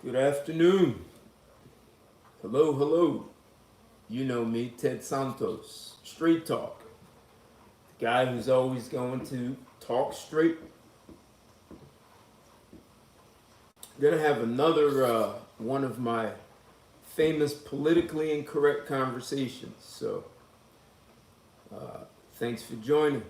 Good afternoon. Hello, hello. You know me, Ted Santos. Straight talk. The guy who's always going to talk straight. Gonna have another one of my famous politically incorrect conversations. So, thanks for joining.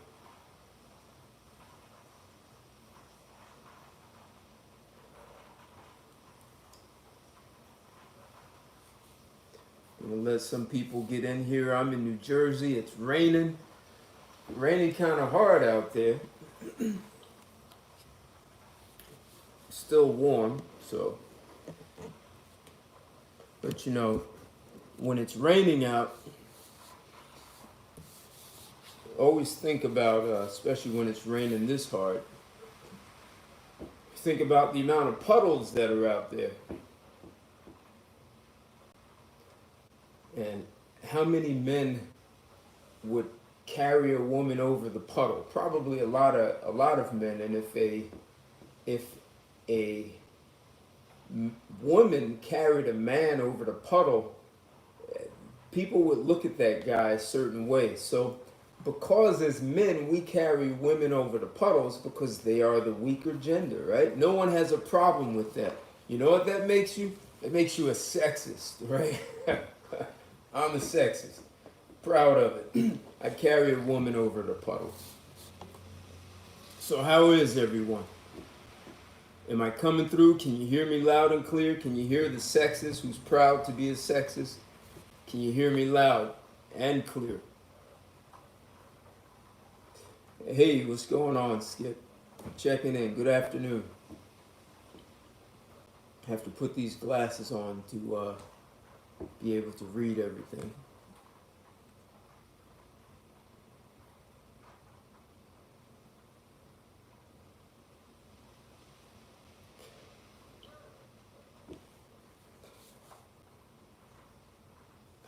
I'm gonna let some people get in here. I'm in New Jersey. It's raining. Raining kind of hard out there. Still warm, so. But you know, when it's raining out, always think about, especially when it's raining this hard, think about the amount of puddles that are out there. And how many men would carry a woman over the puddle? Probably a lot of men. And if a woman carried a man over the puddle, people would look at that guy a certain way. So because as men we carry women over the puddles because they are the weaker gender, right? No one has a problem with that. You know what that makes you? It makes you a sexist, right? I'm a sexist. Proud of it. I carry a woman over the puddle. So how is everyone? Am I coming through? Can you hear me loud and clear? Can you hear the sexist who's proud to be a sexist? Can you hear me loud and clear? Hey, what's going on, Skip? Checking in. Good afternoon. I have to put these glasses on to be able to read everything.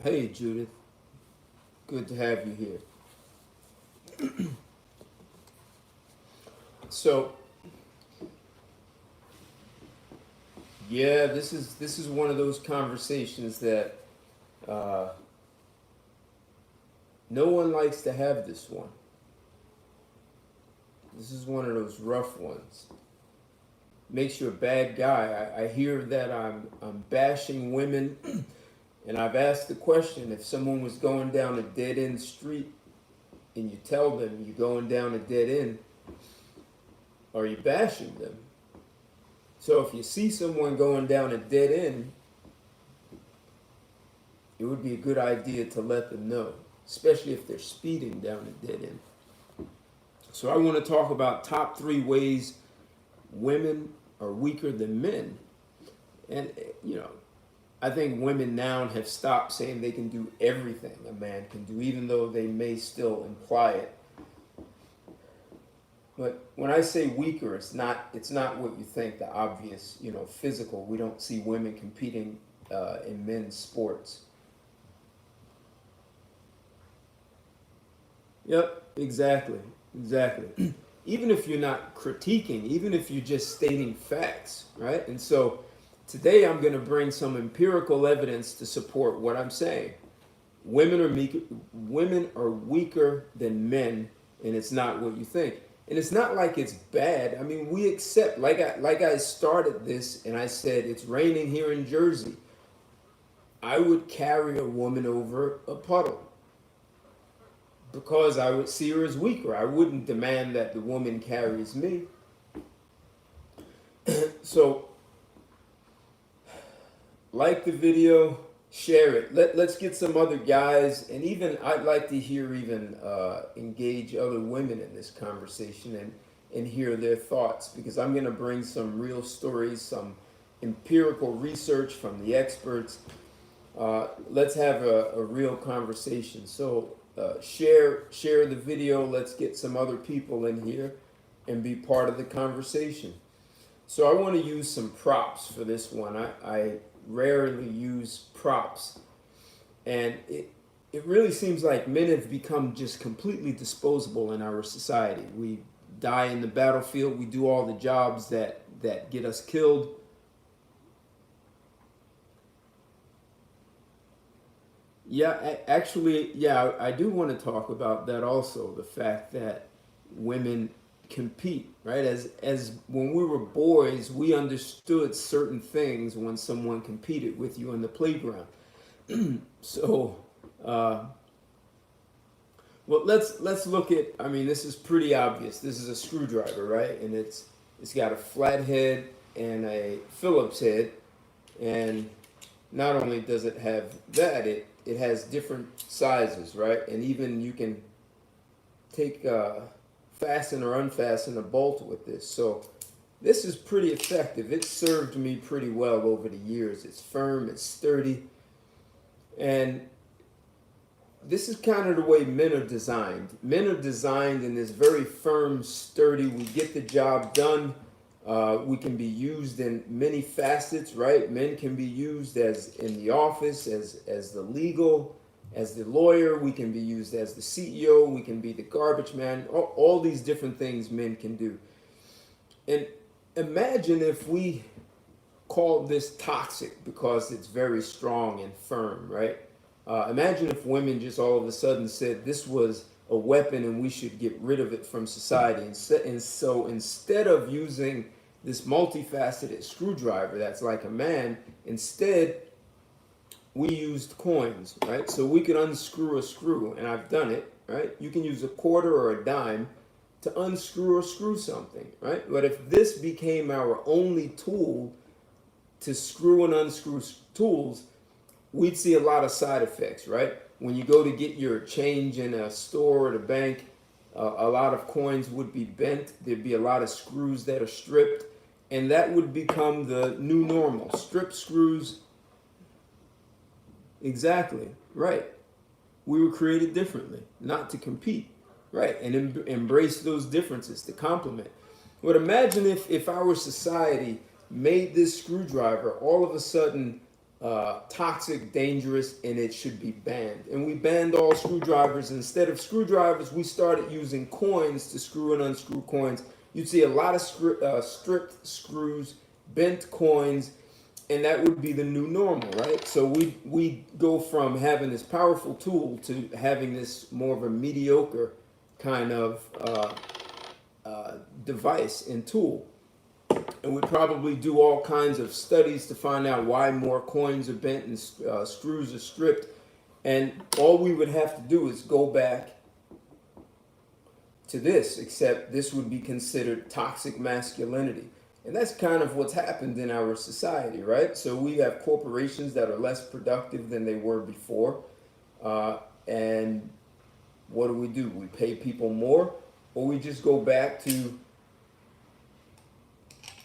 Hey, Judith. Good to have you here. So, yeah, this is one of those conversations that no one likes to have this one. This is one of those rough ones. Makes you a bad guy. I hear that I'm bashing women, and I've asked the question: if someone was going down a dead end street, and you tell them you're going down a dead end, are you bashing them? So if you see someone going down a dead end, it would be a good idea to let them know, especially if they're speeding down a dead end. So I want to talk about top 3 ways women are weaker than men. And, you know, I think women now have stopped saying they can do everything a man can do, even though they may still imply it. But when I say weaker, it's not what you think, the obvious, physical. We don't see women competing in men's sports. Yep, exactly. Even if you're not critiquing, even if you're just stating facts, right? And so today I'm going to bring some empirical evidence to support what I'm saying. Women are weaker than men, and it's not what you think. And it's not like it's bad. I mean, we accept, like I started this and I said, it's raining here in Jersey. I would carry a woman over a puddle because I would see her as weaker. I wouldn't demand that the woman carries me. So, like the video, share it. Let's get some other guys, and even I'd like to hear engage other women in this conversation and hear their thoughts, because I'm going to bring some real stories, some empirical research from the experts. Let's have a real conversation. So share the video. Let's get some other people in here and be part of the conversation. So I want to use some props for this one. I rarely use props, and it really seems like men have become just completely disposable in our society. We die in the battlefield. We do all the jobs that get us killed. Yeah, actually, yeah, I do want to talk about that also. The fact that women compete, right? As when we were boys, we understood certain things when someone competed with you on the playground. So, uh, well, let's look at. I mean, this is pretty obvious. This is a screwdriver, right? And it's got a flat head and a Phillips head, and not only does it have that, it has different sizes, right? And even you can take fasten or unfasten a bolt with this. So this is pretty effective. It served me pretty well over the years. It's firm, it's sturdy, and this is kind of the way men are designed. Men are designed in this very firm, sturdy, we get the job done. We can be used in many facets, right? Men can be used as in the office, as the legal, as the lawyer. We can be used as the CEO. We can be the garbage man. All these different things men can do. And imagine if we called this toxic because it's very strong and firm, right? Imagine if women just all of a sudden said this was a weapon and we should get rid of it from society. And so instead of using this multifaceted screwdriver that's like a man, instead we used coins, right? So we could unscrew a screw, and I've done it, right? You can use a quarter or a dime to unscrew or screw something, right? But if this became our only tool to screw and unscrew tools, we'd see a lot of side effects, right? When you go to get your change in a store or the bank, a lot of coins would be bent. There'd be a lot of screws that are stripped, and that would become the new normal. Strip screws. Exactly, right. We were created differently, not to compete, right? And embrace those differences, to complement. But imagine if our society made this screwdriver all of a sudden toxic, dangerous, and it should be banned. And we banned all screwdrivers. Instead of screwdrivers, we started using coins to screw and unscrew coins. You'd see a lot of stripped screws, bent coins, and that would be the new normal, right? So we go from having this powerful tool to having this more of a mediocre kind of device and tool. And we'd probably do all kinds of studies to find out why more coins are bent and screws are stripped. And all we would have to do is go back to this, except this would be considered toxic masculinity. And that's kind of what's happened in our society, right? So we have corporations that are less productive than they were before. And what do? We pay people more, or we just go back to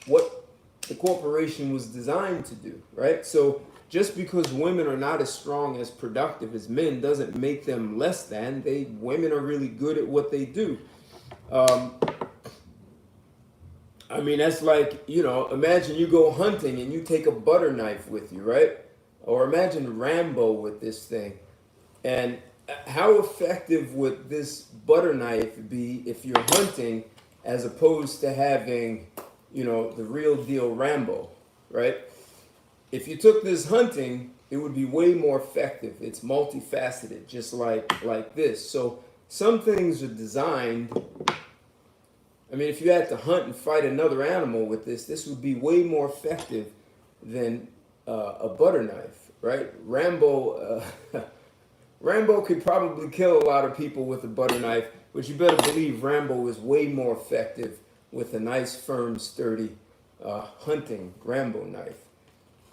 what the corporation was designed to do, right? So just because women are not as strong as productive as men doesn't make them less than. Women are really good at what they do. I mean, that's like, imagine you go hunting and you take a butter knife with you, right? Or imagine Rambo with this thing. And how effective would this butter knife be if you're hunting as opposed to having, the real deal Rambo, right? If you took this hunting, it would be way more effective. It's multifaceted, just like this. So some things are designed. I mean, if you had to hunt and fight another animal with this would be way more effective than a butter knife, right? Rambo could probably kill a lot of people with a butter knife, but you better believe Rambo is way more effective with a nice, firm, sturdy hunting Rambo knife.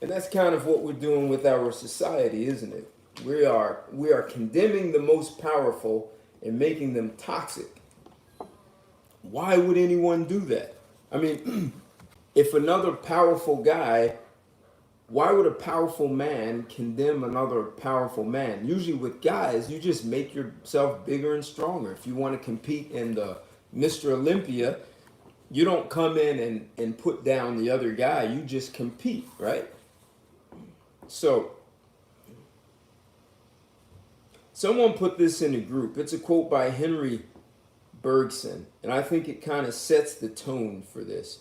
And that's kind of what we're doing with our society, isn't it? We are condemning the most powerful and making them toxic. Why would anyone do that? I mean, if another powerful guy, why would a powerful man condemn another powerful man? Usually with guys, you just make yourself bigger and stronger. If you want to compete in the Mr. Olympia, you don't come in and put down the other guy. You just compete, right? So, someone put this in a group. It's a quote by Henri Bergson, and I think it kind of sets the tone for this.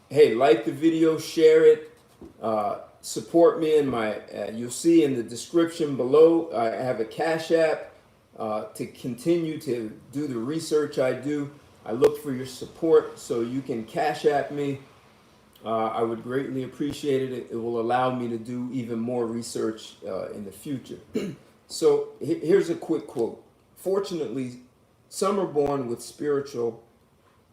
Hey, like the video, share it. support me in my, you'll see in the description below, I have a Cash App to continue to do the research I do. I look for your support, so you can Cash App me. I would greatly appreciate it. It will allow me to do even more research in the future. So here's a quick quote. Fortunately, some are born with spiritual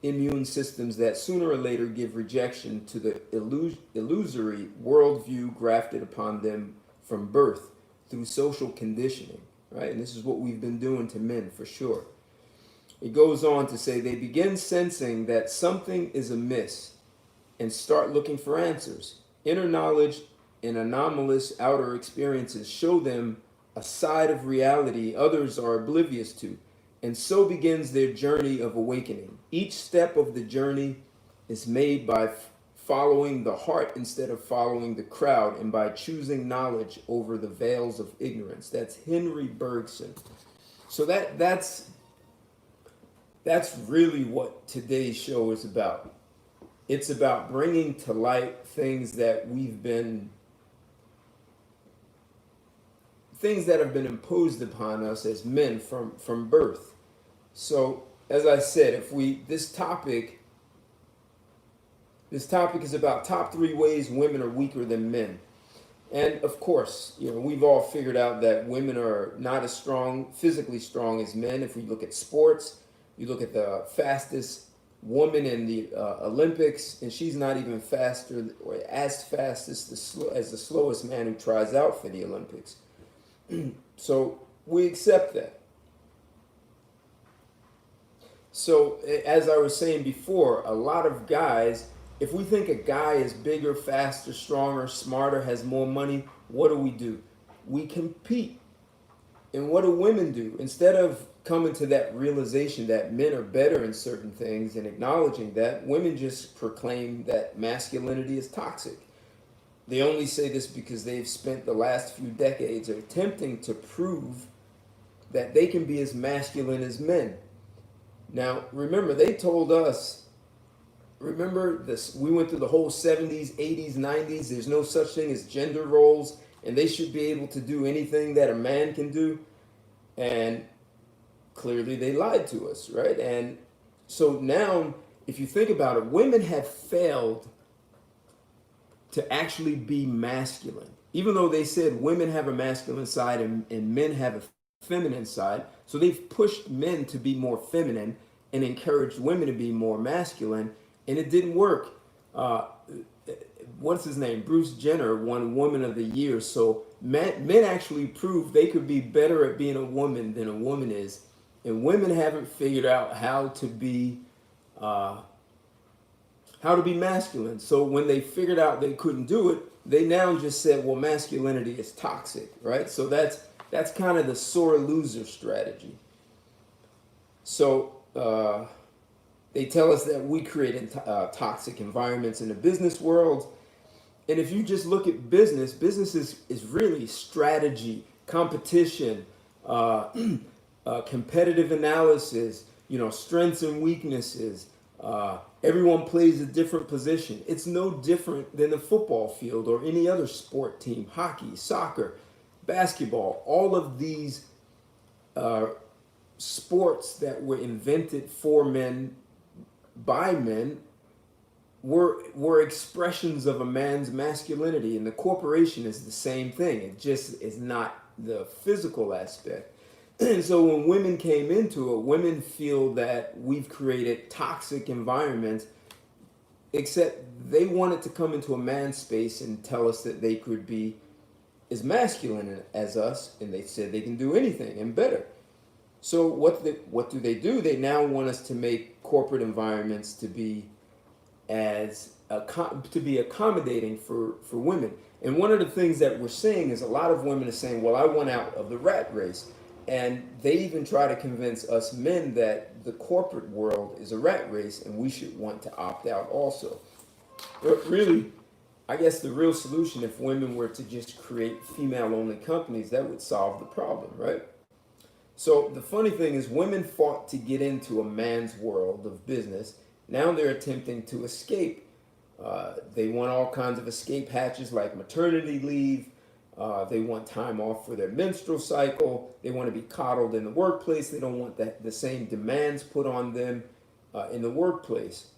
immune systems that sooner or later give rejection to the illusory worldview grafted upon them from birth through social conditioning, right? And this is what we've been doing to men for sure. It goes on to say they begin sensing that something is amiss and start looking for answers. Inner knowledge and anomalous outer experiences show them a side of reality others are oblivious to. And so begins their journey of awakening. Each step of the journey is made by following the heart instead of following the crowd, and by choosing knowledge over the veils of ignorance. That's Henri Bergson. So that's really what today's show is about. It's about bringing to light things that have been imposed upon us as men from birth. So, as I said, this topic is about top 3 ways women are weaker than men. And of course, we've all figured out that women are not as physically strong as men. If we look at sports, you look at the fastest woman in the Olympics, and she's not even faster or as fast as the slowest man who tries out for the Olympics. So we accept that. So as I was saying before, a lot of guys, if we think a guy is bigger, faster, stronger, smarter, has more money, what do? We compete. And what do women do? Instead of coming to that realization that men are better in certain things and acknowledging that, women just proclaim that masculinity is toxic. They only say this because they've spent the last few decades attempting to prove that they can be as masculine as men. Now, remember, they told us, remember this, we went through the whole 70s, 80s, 90s, there's no such thing as gender roles, and they should be able to do anything that a man can do. And clearly they lied to us, right? And so now, if you think about it, women have failed to actually be masculine. Even though they said women have a masculine side and men have a feminine side, so they've pushed men to be more feminine and encouraged women to be more masculine, and it didn't work. What's his name? Bruce Jenner won Woman of the Year. So men actually proved they could be better at being a woman than a woman is, and women haven't figured out how to be masculine. So when they figured out they couldn't do it, they now just said, well, masculinity is toxic, right? So that's kind of the sore loser strategy. So they tell us that we create toxic environments in the business world. And if you just look at business is really strategy, competition, competitive analysis, strengths and weaknesses. Everyone plays a different position. It's no different than the football field or any other sport team, hockey, soccer, basketball. All of these sports that were invented for men by men were expressions of a man's masculinity, and the corporation is the same thing. It just is not the physical aspect. And so when women came into it, women feel that we've created toxic environments, except they wanted to come into a man's space and tell us that they could be as masculine as us, and they said they can do anything and better. So what do? They now want us to make corporate environments to be accommodating for women. And one of the things that we're seeing is a lot of women are saying, well, I want out of the rat race. And they even try to convince us men that the corporate world is a rat race and we should want to opt out also. But really, I guess the real solution, if women were to just create female-only companies, that would solve the problem, right? So the funny thing is, women fought to get into a man's world of business. Now they're attempting to escape They want all kinds of escape hatches like maternity leave. They want time off for their menstrual cycle. They want to be coddled in the workplace. They don't want the same demands put on them in the workplace.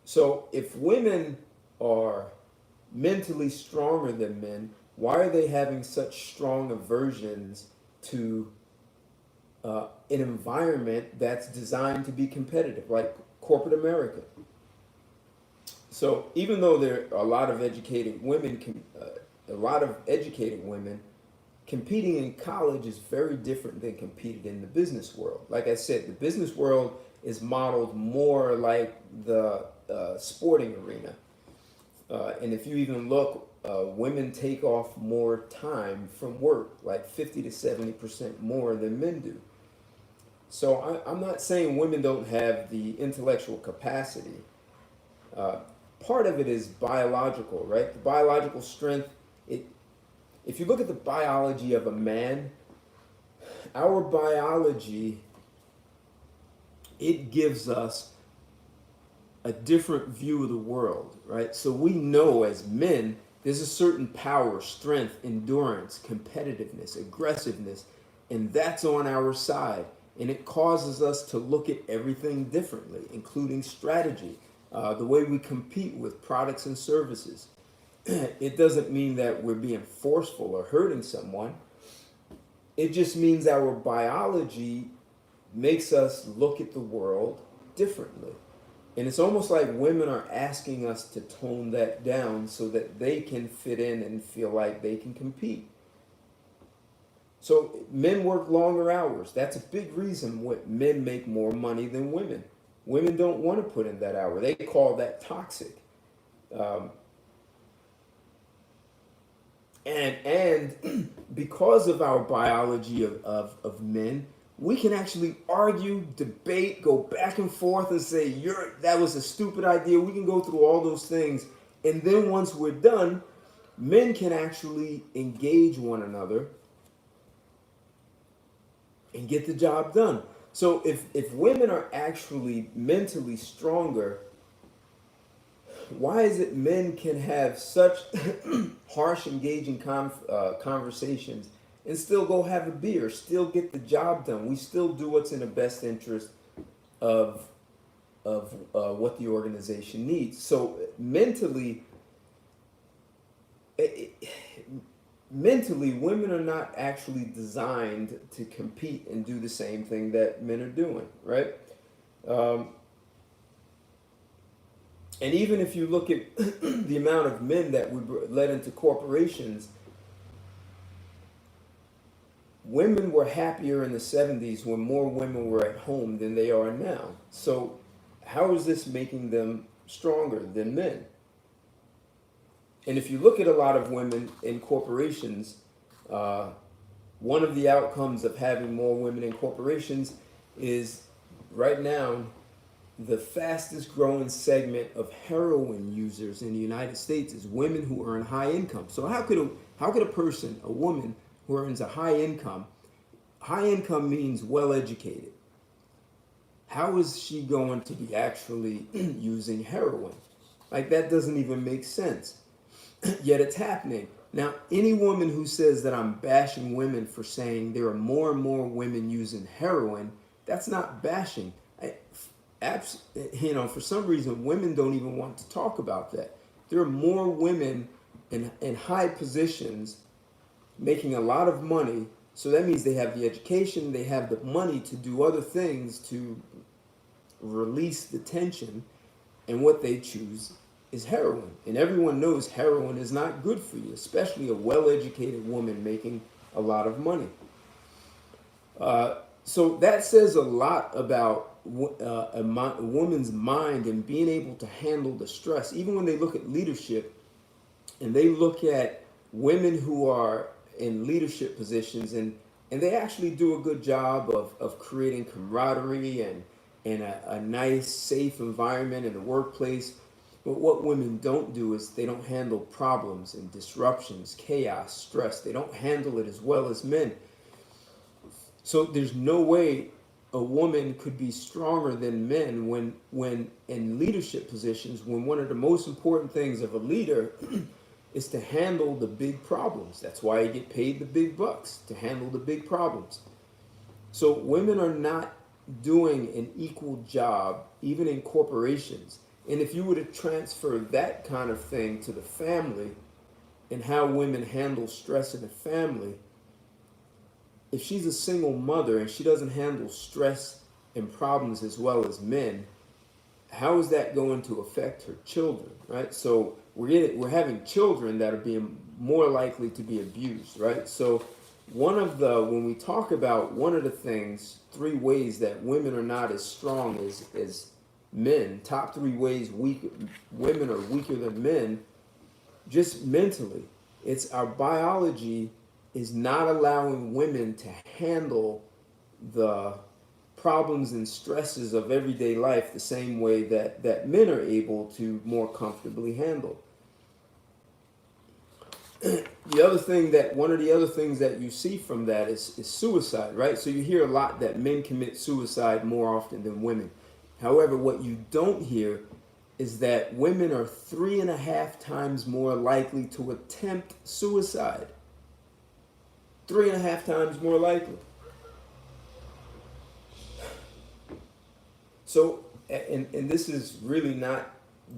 So if women are mentally stronger than men, why are they having such strong aversions to an environment that's designed to be competitive, like corporate America? So even though there are a lot of educated women, competing in college is very different than competing in the business world. Like I said, the business world is modeled more like the sporting arena. And if you even look, women take off more time from work, like 50 to 70% more than men do. So I'm not saying women don't have the intellectual capacity. Part of it is biological, right? The biological strength. If you look at the biology of a man, our biology, it gives us a different view of the world, right? So we know as men, there's a certain power, strength, endurance, competitiveness, aggressiveness, and that's on our side. And it causes us to look at everything differently, including strategy, the way we compete with products and services. It doesn't mean that we're being forceful or hurting someone. It just means our biology makes us look at the world differently. And it's almost like women are asking us to tone that down so that they can fit in and feel like they can compete. So men work longer hours. That's a big reason why men make more money than women. Women don't want to put in that hour. They call that toxic. And because of our biology of men, we can actually argue, debate, go back and forth and say, that was a stupid idea. We can go through all those things. And then once we're done, men can actually engage one another and get the job done. So if women are actually mentally stronger, why is it men can have such harsh, engaging conversations and still go have a beer, still get the job done? We still do what's in the best interest of what the organization needs. So mentally, women are not actually designed to compete and do the same thing that men are doing, right? And even if you look at the amount of men that we let into corporations, women were happier in the 70s when more women were at home than they are now. So how is this making them stronger than men? And if you look at a lot of women in corporations, one of the outcomes of having more women in corporations is right now the fastest growing segment of heroin users in the United States is women who earn high income. So how could a person, a woman who earns a high income means well educated. How is she going to be actually using heroin? Like, that doesn't even make sense. Yet it's happening. Now, any woman who says that I'm bashing women for saying there are more and more women using heroin, that's not bashing. For some reason, women don't even want to talk about that. There are more women in high positions making a lot of money, so that means they have the education, they have the money to do other things to release the tension, and what they choose is heroin. And everyone knows heroin is not good for you, especially a well-educated woman making a lot of money. So that says a lot about a woman's mind and being able to handle the stress. Even when they look at leadership and they look at women who are in leadership positions, and they actually do a good job of creating camaraderie and a nice, safe environment in the workplace. But what women don't do is they don't handle problems and disruptions, chaos, stress. They don't handle it as well as men. So there's no way a woman could be stronger than men when in leadership positions, when one of the most important things of a leader is to handle the big problems. That's why you get paid the big bucks, to handle the big problems. So women are not doing an equal job, even in corporations. And if you were to transfer that kind of thing to the family and how women handle stress in the family, if she's a single mother and she doesn't handle stress and problems as well as men, how is that going to affect her children, right? So we're having children that are being more likely to be abused, right? So when we talk about one of the things, 3 ways that women are not as strong as men, top 3 ways women are weaker than men, just mentally, it's our biology is not allowing women to handle the problems and stresses of everyday life the same way that men are able to more comfortably handle. One of the other things that you see from that is suicide, right? So you hear a lot that men commit suicide more often than women. However, what you don't hear is that women are 3.5 times more likely to attempt suicide. 3.5 times more likely. So, and this is really not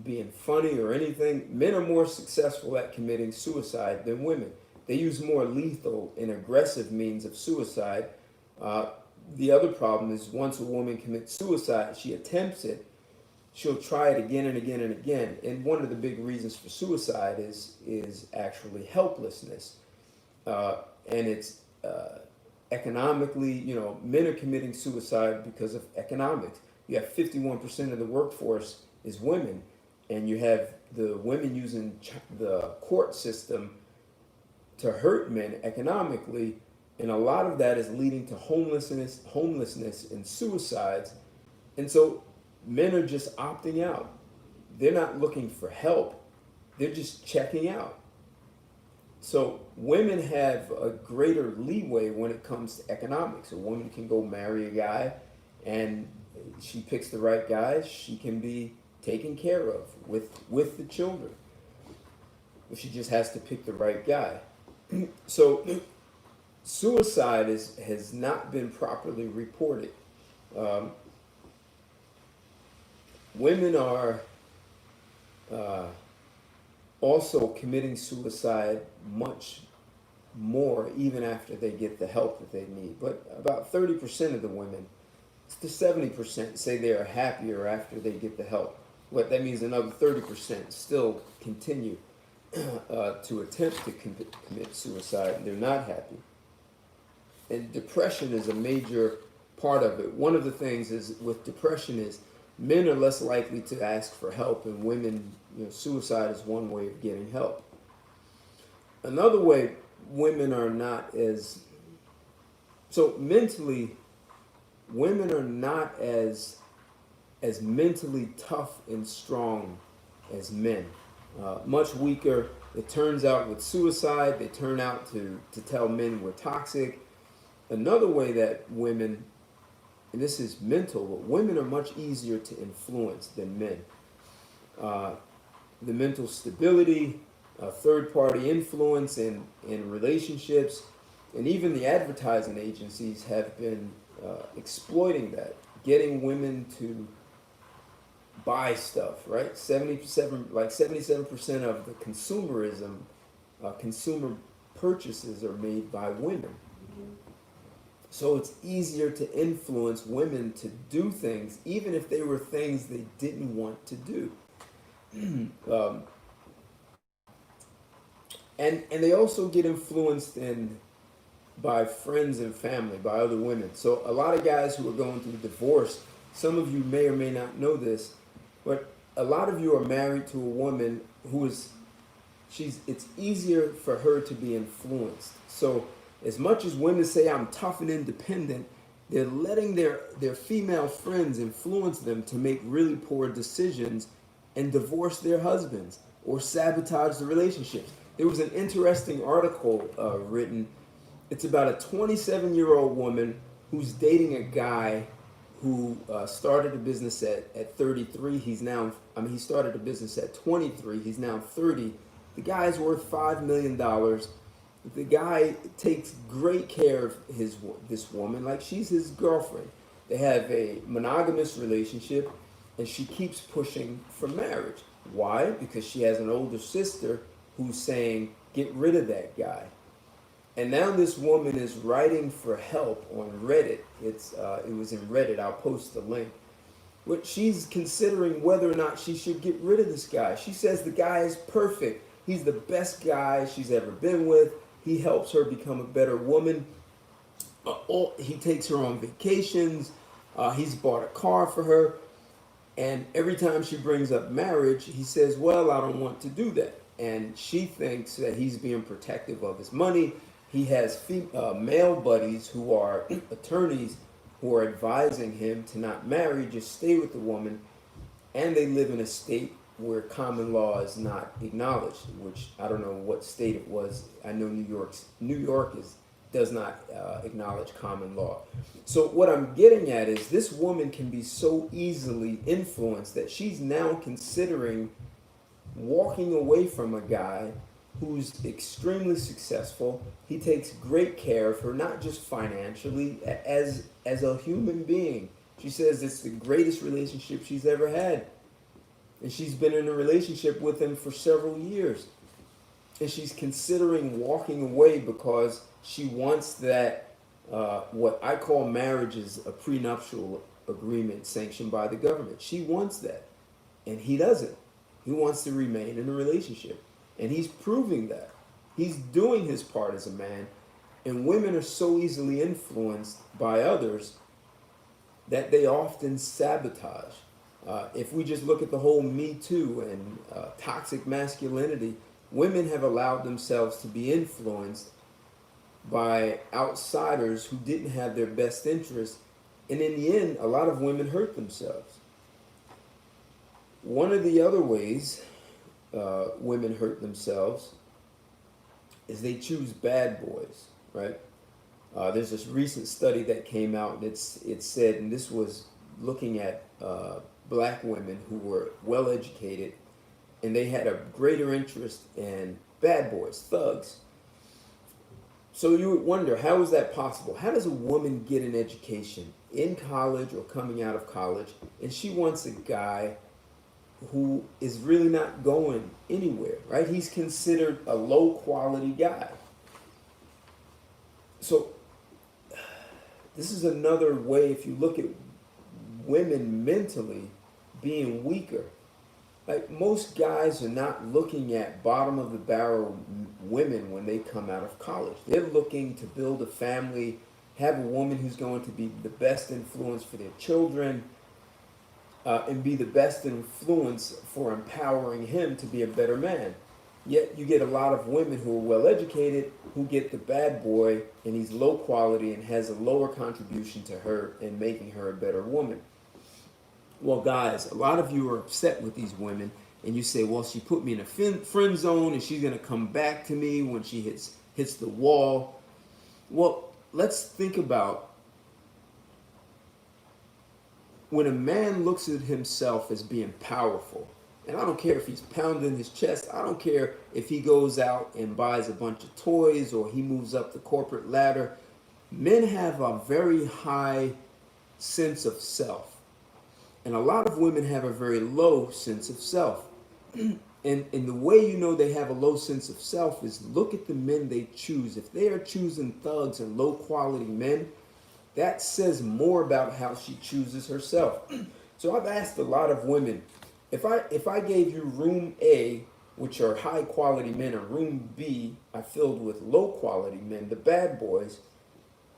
being funny or anything, men are more successful at committing suicide than women. They use more lethal and aggressive means of suicide. The other problem is once a woman commits suicide, she attempts it, she'll try it again and again and again. And one of the big reasons for suicide is actually helplessness. And it's economically, men are committing suicide because of economics. You have 51% of the workforce is women, and you have the women using the court system to hurt men economically, and a lot of that is leading to homelessness and suicides. And so men are just opting out. They're not looking for help. They're just checking out. So women have a greater leeway when it comes to economics. A woman can go marry a guy, and she picks the right guy, she can be taken care of with the children. She just has to pick the right guy. So suicide has not been properly reported. Women are also committing suicide much more even after they get the help that they need. But about 30% of the women, to 70%, say they are happier after they get the help. What that means, another 30% still continue to attempt to commit suicide, and they're not happy. And depression is a major part of it. One of the things is with depression is men are less likely to ask for help, and women, suicide is one way of getting help. Another way women are not as, so mentally, women are not as mentally tough and strong as men. Much weaker. It turns out with suicide, they turn out to tell men we're toxic. Another way that women, and this is mental, but women are much easier to influence than men. The mental stability, third-party influence in relationships, and even the advertising agencies have been exploiting that, getting women to buy stuff, right? 77% of the consumerism, consumer purchases are made by women. So it's easier to influence women to do things, even if they were things they didn't want to do. And they also get influenced by friends and family, by other women. So a lot of guys who are going through divorce, some of you may or may not know this, but a lot of you are married to a woman who it's easier for her to be influenced. So as much as women say, I'm tough and independent, they're letting their female friends influence them to make really poor decisions and divorce their husbands or sabotage the relationships. There was an interesting article written. It's about a 27-year-old woman who's dating a guy who started a business at 33. He started a business at 23. He's now 30. The guy's worth $5 million. The guy takes great care of this woman, like she's his girlfriend. They have a monogamous relationship, and she keeps pushing for marriage. Why? Because she has an older sister who's saying, get rid of that guy. And now this woman is writing for help on Reddit. It was in Reddit. I'll post the link. But she's considering whether or not she should get rid of this guy. She says the guy is perfect. He's the best guy she's ever been with. He helps her become a better woman. He takes her on vacations. He's bought a car for her. And every time she brings up marriage, he says, well, I don't want to do that. And she thinks that he's being protective of his money. He has male buddies who are attorneys who are advising him to not marry, just stay with the woman. And they live in a state where common law is not acknowledged, which I don't know what state it was. I know New York does not acknowledge common law. So what I'm getting at is this woman can be so easily influenced that she's now considering walking away from a guy who's extremely successful. He takes great care of her, not just financially, as a human being. She says it's the greatest relationship she's ever had. And she's been in a relationship with him for several years. And she's considering walking away because she wants that, what I call marriage is a prenuptial agreement sanctioned by the government. She wants that. And he doesn't. He wants to remain in a relationship. And he's proving that. He's doing his part as a man. And women are so easily influenced by others that they often sabotage. If we just look at the whole Me Too and toxic masculinity, women have allowed themselves to be influenced by outsiders who didn't have their best interest. And in the end, a lot of women hurt themselves. One of the other ways women hurt themselves is they choose bad boys, right? There's this recent study that came out, and it said, and this was looking at black women who were well educated, and they had a greater interest in bad boys, thugs. So you would wonder, how is that possible? How does a woman get an education in college or coming out of college, and she wants a guy who is really not going anywhere, right? He's considered a low quality guy. So this is another way, if you look at women mentally being weaker. Like, most guys are not looking at bottom of the barrel women when they come out of college. They're looking to build a family, have a woman who's going to be the best influence for their children, and be the best influence for empowering him to be a better man. Yet you get a lot of women who are well educated who get the bad boy, and he's low quality and has a lower contribution to her in making her a better woman. Well, guys, a lot of you are upset with these women, and you say, well, she put me in a friend zone and she's going to come back to me when she hits the wall. Well, let's think about when a man looks at himself as being powerful, and I don't care if he's pounding his chest, I don't care if he goes out and buys a bunch of toys or he moves up the corporate ladder, men have a very high sense of self. And a lot of women have a very low sense of self. And the way you know they have a low sense of self is look at the men they choose. If they are choosing thugs and low quality men, that says more about how she chooses herself. So I've asked a lot of women, if I gave you room A, which are high quality men, and room B I filled with low quality men, the bad boys,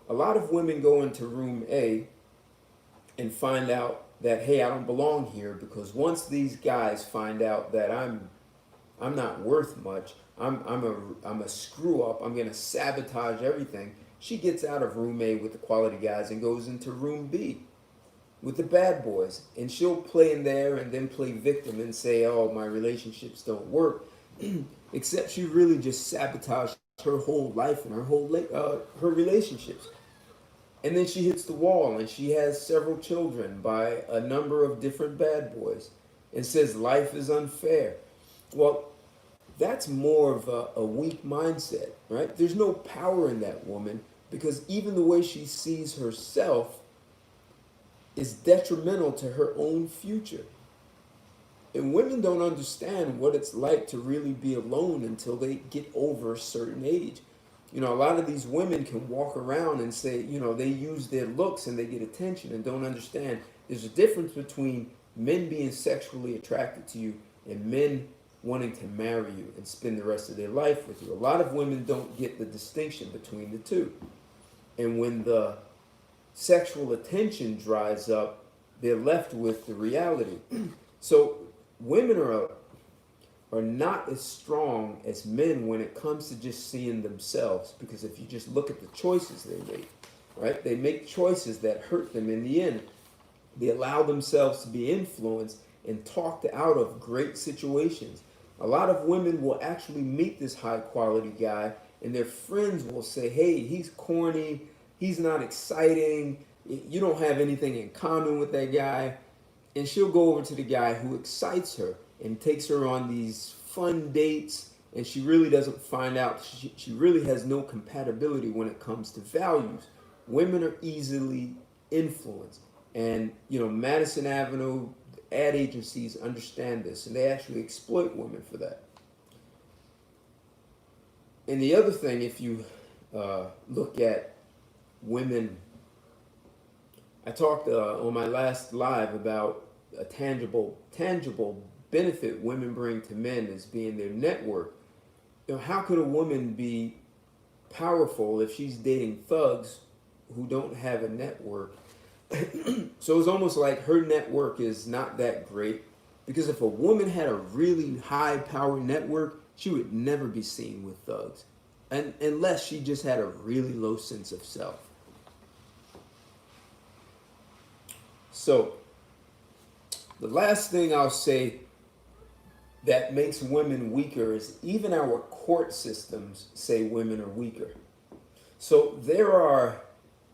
a lot of women go into room A and find out that, hey, I don't belong here, because once these guys find out that I'm not worth much, I'm a screw up, I'm gonna sabotage everything, she gets out of room A with the quality guys and goes into room B with the bad boys, and she'll play in there and then play victim and say, oh, my relationships don't work, except she really just sabotaged her whole life and her relationships. And then she hits the wall and she has several children by a number of different bad boys and says life is unfair. Well, that's more of a weak mindset, right? There's no power in that woman because even the way she sees herself is detrimental to her own future. And women don't understand what it's like to really be alone until they get over a certain age. You know, a lot of these women can walk around and say, you know, they use their looks and they get attention and don't understand there's a difference between men being sexually attracted to you and men wanting to marry you and spend the rest of their life with you. A lot of women don't get the distinction between the two. And when the sexual attention dries up, they're left with the reality. So women are not as strong as men when it comes to just seeing themselves, because if you just look at the choices they make, right? They make choices that hurt them in the end. They allow themselves to be influenced and talked out of great situations. A lot of women will actually meet this high quality guy and their friends will say, hey, he's corny, he's not exciting, you don't have anything in common with that guy. And she'll go over to the guy who excites her and takes her on these fun dates, and she really doesn't find out she really has no compatibility when it comes to values. Women are easily influenced, and you know, Madison Avenue ad agencies understand this and they actually exploit women for that. And the other thing, if you look at women, I talked on my last live about a tangible benefit women bring to men as being their network. You know, how could a woman be powerful if she's dating thugs who don't have a network? So it's almost like her network is not that great, because if a woman had a really high power network, she would never be seen with thugs, and unless she just had a really low sense of self. So the last thing I'll say that makes women weaker is even our court systems say women are weaker. So there are,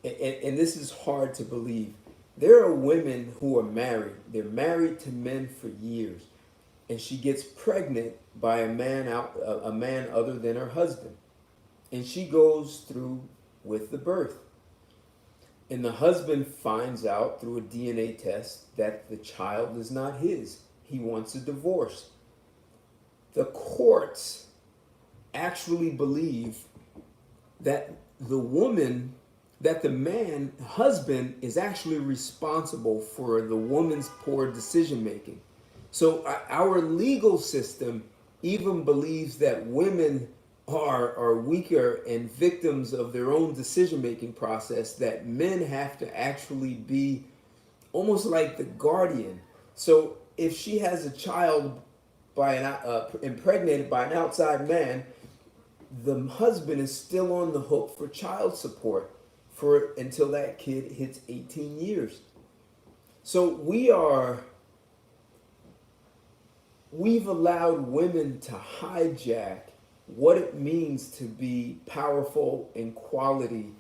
and this is hard to believe, there are women who are married. They're married to men for years, and she gets pregnant by a man other than her husband, and she goes through with the birth. And the husband finds out through a DNA test that the child is not his. He wants a divorce. The courts actually believe that the husband is actually responsible for the woman's poor decision making. So our legal system even believes that women are weaker and victims of their own decision-making process, that men have to actually be almost like the guardian. So if she has a child impregnated by an outside man, the husband is still on the hook for child support until that kid hits 18 years. So we've allowed women to hijack what it means to be powerful in quality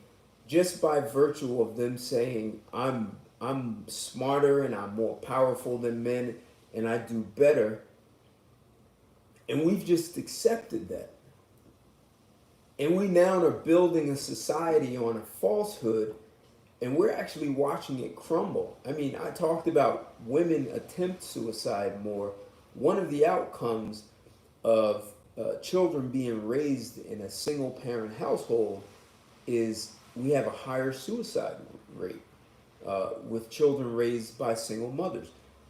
just by virtue of them saying, I'm smarter and I'm more powerful than men and I do better. And we've just accepted that. And we now are building a society on a falsehood, and we're actually watching it crumble. I mean, I talked about women attempt suicide more. One of the outcomes of children being raised in a single parent household is we have a higher suicide rate with children raised by single mothers.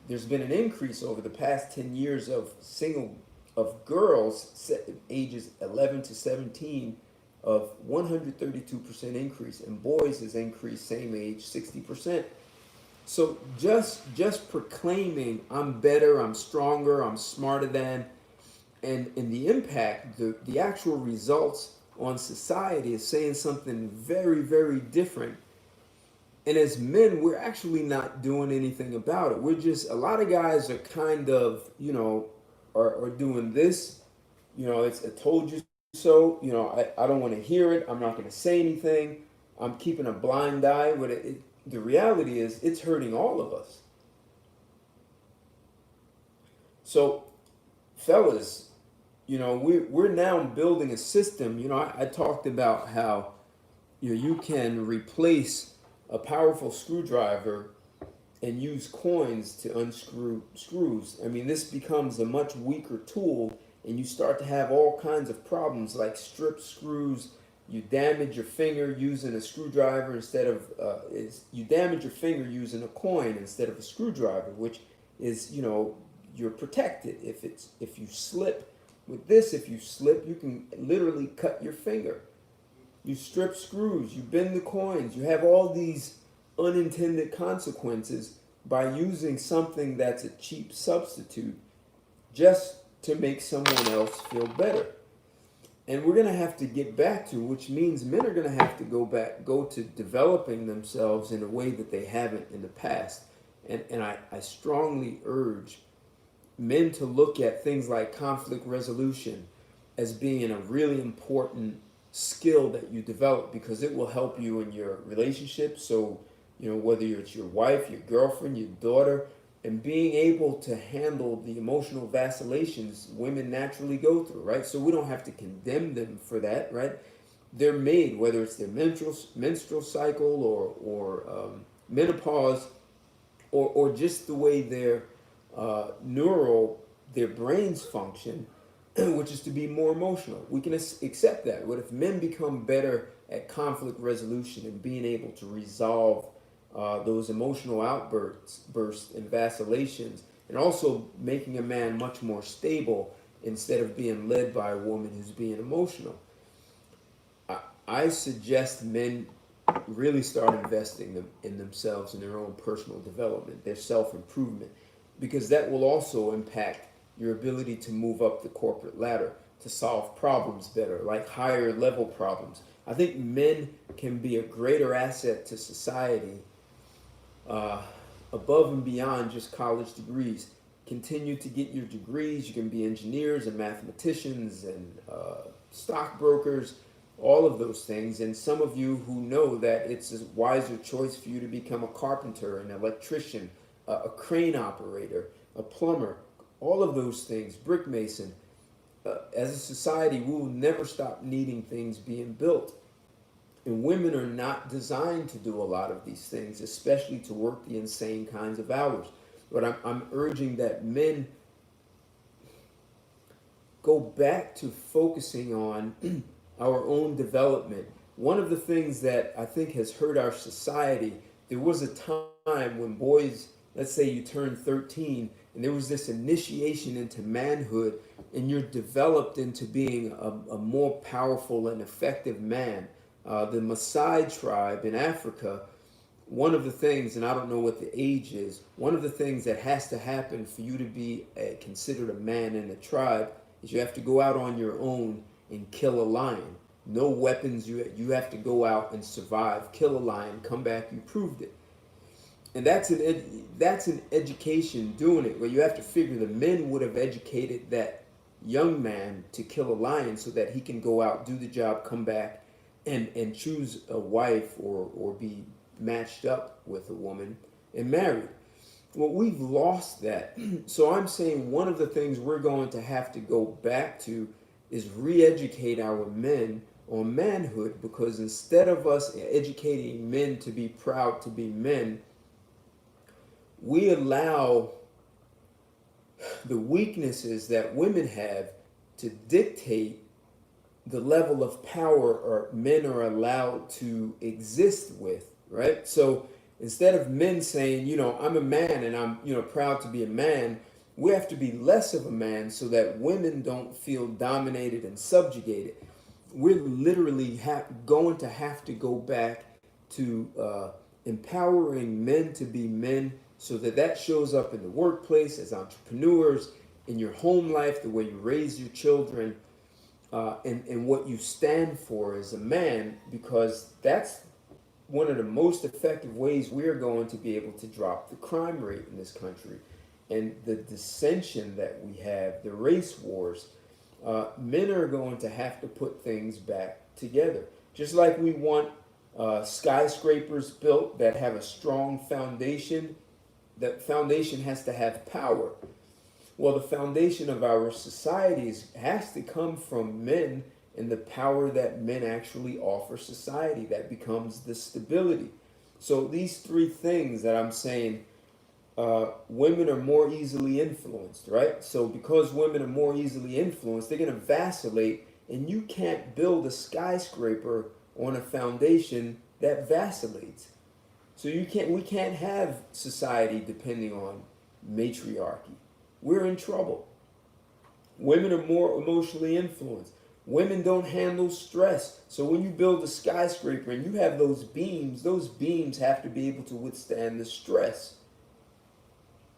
There's been an increase over the past 10 years of girls ages 11 to 17 of 132% increase, and boys has increased same age 60%. So just proclaiming I'm better, I'm stronger, I'm smarter than, and the impact, the actual results on society is saying something very, very different. And as men, we're actually not doing anything about it. We're just, a lot of guys are kind of, you know, are doing this, you know, it's a told you so, you know, I don't want to hear it, I'm not going to say anything, I'm keeping a blind eye. But the reality is, it's hurting all of us. So, fellas, we're now building a system. I talked about how you can replace a powerful screwdriver and use coins to unscrew screws. I mean, this becomes a much weaker tool, and you start to have all kinds of problems like strip screws. You damage your finger using a screwdriver instead of you damage your finger using a coin instead of a screwdriver, which is you're protected. If you slip with this, if you slip, you can literally cut your finger. You strip screws, you bend the coins, you have all these unintended consequences by using something that's a cheap substitute just to make someone else feel better. And we're going to have to get back to, which means men are going to have to go to developing themselves in a way that they haven't in the past. And I strongly urge men to look at things like conflict resolution as being a really important skill that you develop, because it will help you in your relationship. So, whether it's your wife, your girlfriend, your daughter, and being able to handle the emotional vacillations women naturally go through, right? So we don't have to condemn them for that, right? They're made, whether it's their menstrual cycle or menopause, or just the way their their brains function, which is to be more emotional. We can accept that. What if men become better at conflict resolution and being able to resolve those emotional outbursts and vacillations, and also making a man much more stable instead of being led by a woman who's being emotional? I suggest men really start investing in themselves, in their own personal development, their self-improvement, because that will also impact your ability to move up the corporate ladder, to solve problems better, like higher level problems. I think men can be a greater asset to society above and beyond just college degrees. Continue to get your degrees. You can be engineers and mathematicians and stockbrokers, all of those things. And some of you who know that it's a wiser choice for you to become a carpenter, an electrician, a crane operator, a plumber, all of those things, brick mason. As a society, we will never stop needing things being built. And women are not designed to do a lot of these things, especially to work the insane kinds of hours. But I'm urging that men go back to focusing on our own development. One of the things that I think has hurt our society, there was a time when boys, let's say you turn 13, and there was this initiation into manhood, and you're developed into being a more powerful and effective man. The Maasai tribe in Africa, one of the things, and I don't know what the age is, one of the things that has to happen for you to be considered a man in the tribe is you have to go out on your own and kill a lion. No weapons, you have to go out and survive, kill a lion, come back, you proved it. And that's an education doing it, where you have to figure the men would have educated that young man to kill a lion so that he can go out, do the job, come back, and choose a wife or be matched up with a woman and married. Well, we've lost that. So I'm saying one of the things we're going to have to go back to is re-educate our men on manhood, because instead of us educating men to be proud to be men, we allow the weaknesses that women have to dictate the level of power or men are allowed to exist with, right? So instead of men saying, I'm a man and I'm, proud to be a man, we have to be less of a man so that women don't feel dominated and subjugated. We're literally going to have to go back to empowering men to be men, so that shows up in the workplace, as entrepreneurs, in your home life, the way you raise your children, and what you stand for as a man, because that's one of the most effective ways we're going to be able to drop the crime rate in this country. And the dissension that we have, the race wars, men are going to have to put things back together. Just like we want skyscrapers built that have a strong foundation. That foundation has to have power. Well, the foundation of our societies has to come from men and the power that men actually offer society. That becomes the stability. So these three things that I'm saying, women are more easily influenced, right? So because women are more easily influenced, they're going to vacillate, and you can't build a skyscraper on a foundation that vacillates. So we can't have society depending on matriarchy. We're in trouble. Women are more emotionally influenced. Women don't handle stress. So when you build a skyscraper and you have those beams have to be able to withstand the stress.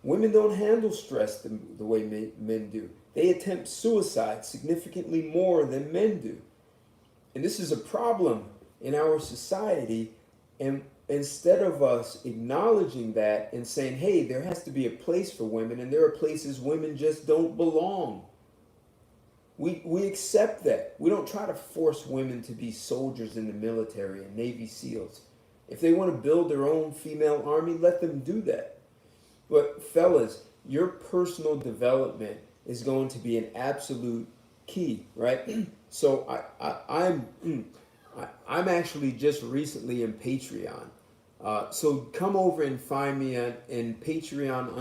Women don't handle stress the way men do. They attempt suicide significantly more than men do. And this is a problem in our society. And instead of us acknowledging that and saying, hey, there has to be a place for women, and there are places women just don't belong. We accept that. We don't try to force women to be soldiers in the military and Navy SEALs. If they want to build their own female army, let them do that. But fellas, your personal development is going to be an absolute key, right? So I'm actually just recently in Patreon. So come over and find me in Patreon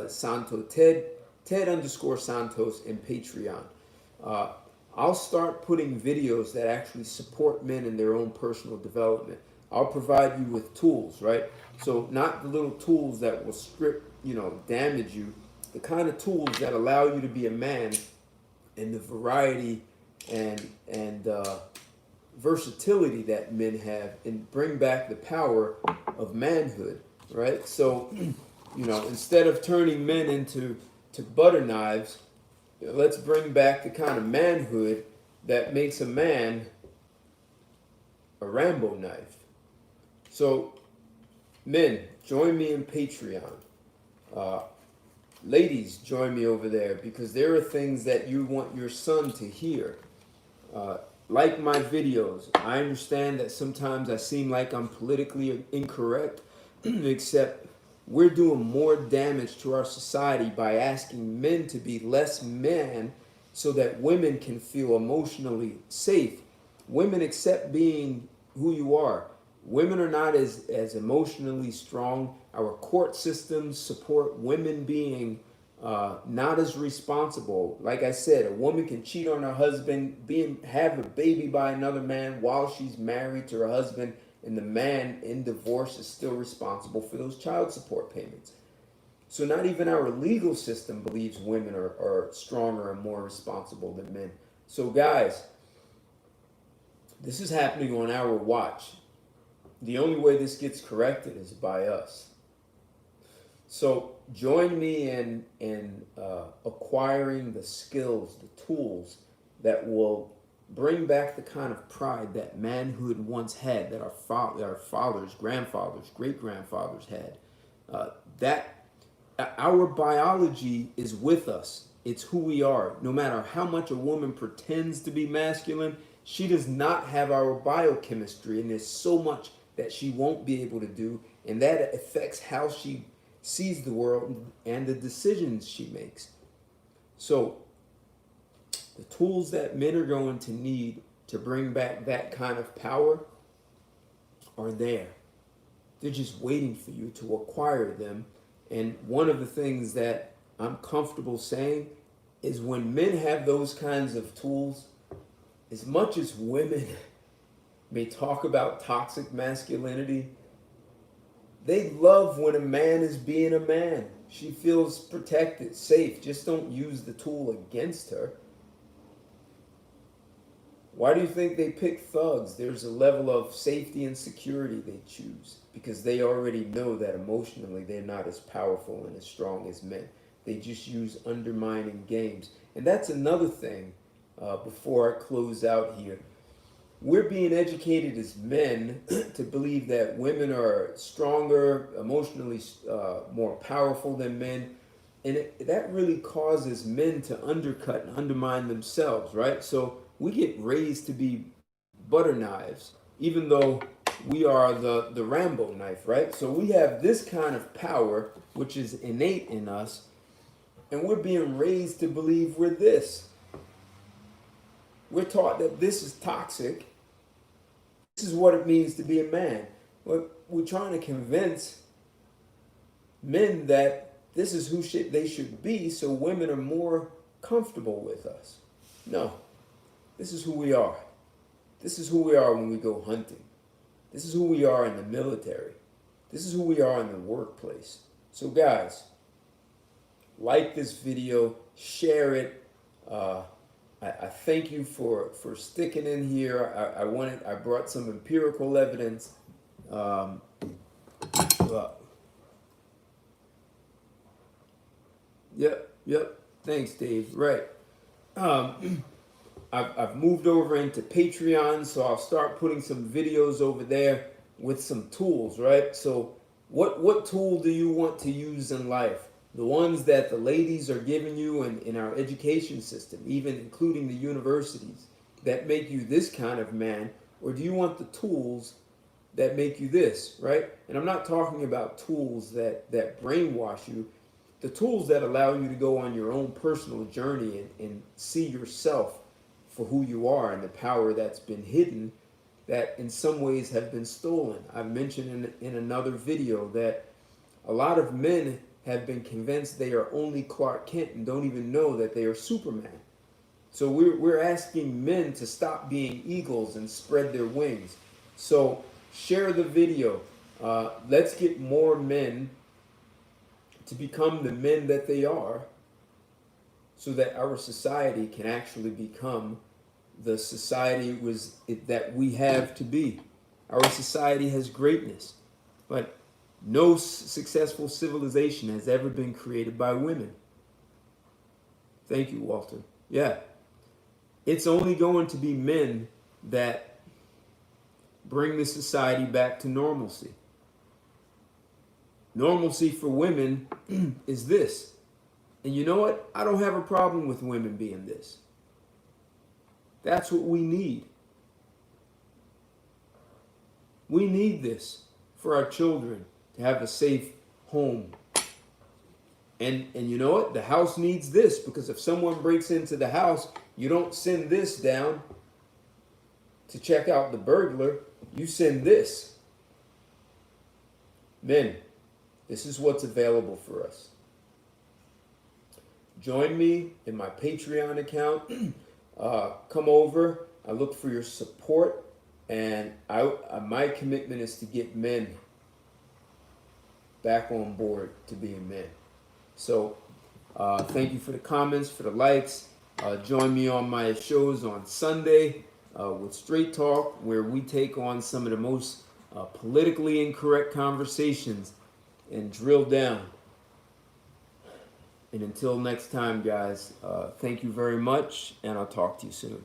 _Santos, Ted _ Santos in Patreon. I'll start putting videos that actually support men in their own personal development. I'll provide you with tools, right? So not the little tools that will damage you, the kind of tools that allow you to be a man and the variety and versatility that men have and bring back the power of manhood, right? So, instead of turning men into butter knives, let's bring back the kind of manhood that makes a man a Rambo knife. So, men, join me in Patreon. Ladies, join me over there because there are things that you want your son to hear. Like my videos, I understand that sometimes I seem like I'm politically incorrect, except we're doing more damage to our society by asking men to be less men so that women can feel emotionally safe. Women accept being who you are. Women are not as emotionally strong. Our court systems support women being not as responsible. Like I said, a woman can cheat on her husband, have a baby by another man while she's married to her husband, and the man in divorce is still responsible for those child support payments. So not even our legal system believes women are stronger and more responsible than men. So guys, this is happening on our watch. The only way this gets corrected is by us. So join me in acquiring the skills, the tools that will bring back the kind of pride that manhood once had, that our fathers, grandfathers, great-grandfathers had. That our biology is with us. It's who we are. No matter how much a woman pretends to be masculine, she does not have our biochemistry, and there's so much that she won't be able to do, and that affects how she sees the world and the decisions she makes. So the tools that men are going to need to bring back that kind of power are there. They're just waiting for you to acquire them. And one of the things that I'm comfortable saying is when men have those kinds of tools, as much as women may talk about toxic masculinity, they love when a man is being a man. She feels protected, safe. Just don't use the tool against her. Why do you think they pick thugs? There's a level of safety and security they choose because they already know that emotionally they're not as powerful and as strong as men. They just use undermining games. And that's another thing before I close out here. We're being educated as men to believe that women are stronger, emotionally more powerful than men. And that really causes men to undercut and undermine themselves, right? So we get raised to be butter knives. even though we are the Rambo knife, right? So we have this kind of power, which is innate in us, and we're being raised to believe we're this. We're taught that this is toxic. This is what it means to be a man. We're trying to convince men that this is who they should be, so women are more comfortable with us. No, this is who we are. This is who we are when we go hunting. This is who we are in the military. This is who we are in the workplace. So guys, like this video, share it. I thank you for sticking in here. I brought some empirical evidence. Yep. Thanks, Dave. Right. I've moved over into Patreon, so I'll start putting some videos over there with some tools, right? So what tool do you want to use in life? The ones that the ladies are giving you in our education system, even including the universities, that make you this kind of man? Or do you want the tools that make you this, right? And I'm not talking about tools that brainwash you. The tools that allow you to go on your own personal journey and see yourself for who you are and the power that's been hidden, that in some ways have been stolen. I've mentioned in another video that a lot of men have been convinced they are only Clark Kent and don't even know that they are Superman. So we're asking men to stop being eagles and spread their wings. So share the video. Let's get more men to become the men that they are, so that our society can actually become the society that we have to be. Our society has greatness, but no successful civilization has ever been created by women. Thank you, Walter. Yeah. It's only going to be men that bring the society back to normalcy. Normalcy for women is this. And you know what? I don't have a problem with women being this. That's what we need. We need this for our children to have a safe home. And you know what? The house needs this, because if someone breaks into the house, you don't send this down to check out the burglar. You send this. Men, this is what's available for us. Join me in my Patreon account. Come over. I look for your support, and my commitment is to get men back on board to being men. So thank you for the comments, for the likes. Join me on my shows on Sunday with Straight Talk, where we take on some of the most politically incorrect conversations and drill down. And until next time, guys, thank you very much, and I'll talk to you soon.